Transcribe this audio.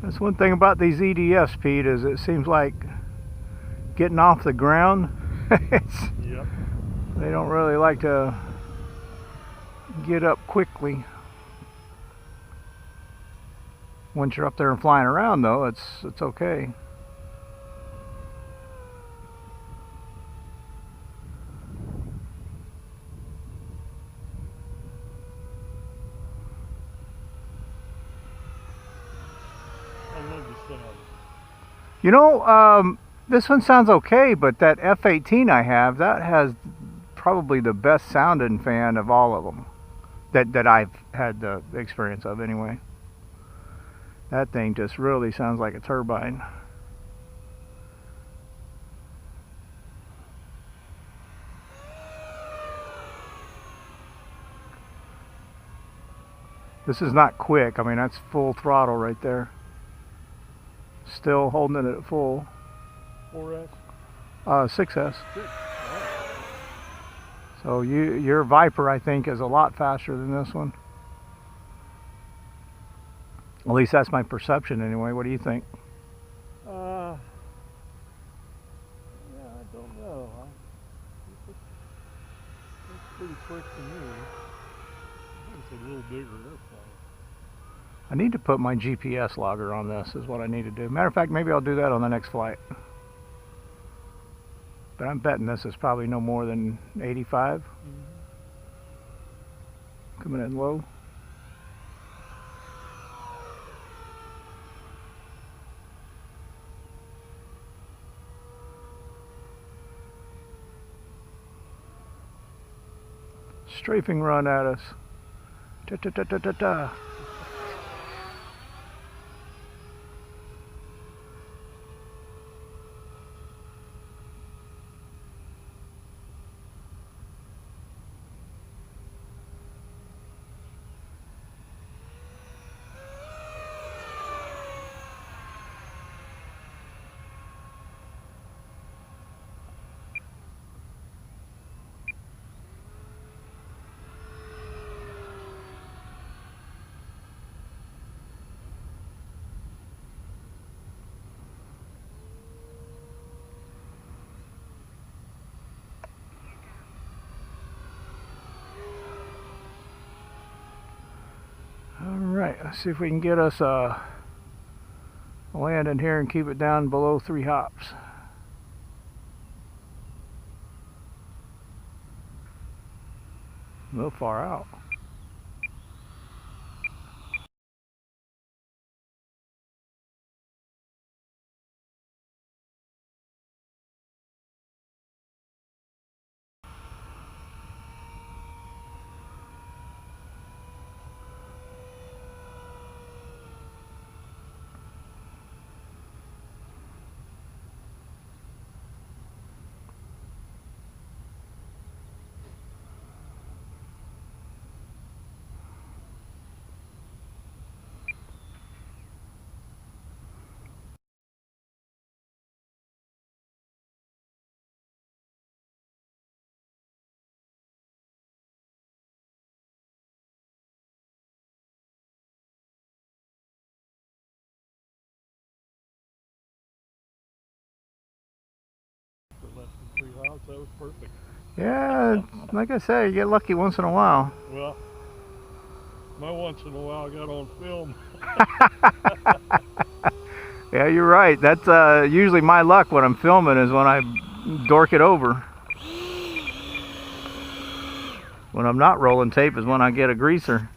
That's one thing about these EDFs, Pete, is it seems like getting off the ground, Yep. they don't really like to get up quickly. Once you're up there and flying around, though, it's okay. I love the sound. You know, this one sounds okay, but that F-16 I have, that has probably the best sounding fan of all of them that I've had the experience of anyway. That thing just really sounds like a turbine. This is not quick. I mean, that's full throttle right there. Still holding it at full. 4S? 6S. 6. So your Viper, I think, is a lot faster than this one. At least that's my perception anyway. What do you think? Yeah, I don't know. It's pretty quick to me. I think it's a little bigger airplane. I need to put my GPS logger on this is what I need to do. Matter of fact, maybe I'll do that on the next flight. But I'm betting this is probably no more than 85. Coming in low. Strafing run at us. Ta-ta-ta-ta-ta-ta. Alright, let's see if we can get us a landing here and keep it down below 3 hops. A little far out. For less than 3 hours, that was perfect. Yeah, like I say, you get lucky once in a while. Well, my once in a while I got on film. Yeah, you're right. That's usually my luck when I'm filming is when I dork it over. When I'm not rolling tape is when I get a greaser.